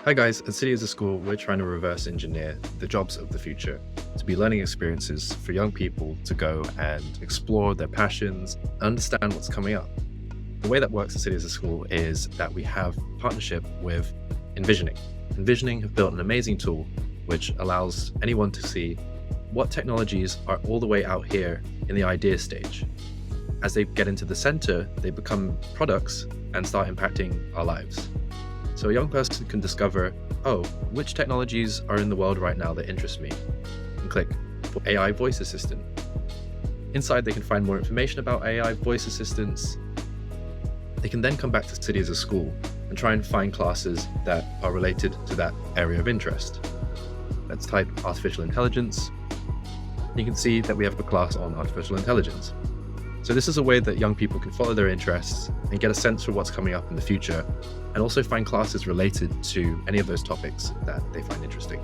Hi guys, at City as a School, we're trying to reverse engineer the jobs of the future to be learning experiences for young people to go and explore their passions, understand what's coming up. The way that works at City as a School is that we have a partnership with Envisioning. Envisioning have built an amazing tool which allows anyone to see what technologies are all the way out here in the idea stage. As they get into the center, they become products and start impacting our lives. So a young person can discover, oh, which technologies are in the world right now that interest me, and click for AI voice assistant. Inside, they can find more information about AI voice assistants. They can then come back to City as a School and try and find classes that are related to that area of interest. Let's type artificial intelligence. You can see that we have a class on artificial intelligence. So this is a way that young people can follow their interests and get a sense for what's coming up in the future, and also find classes related to any of those topics that they find interesting.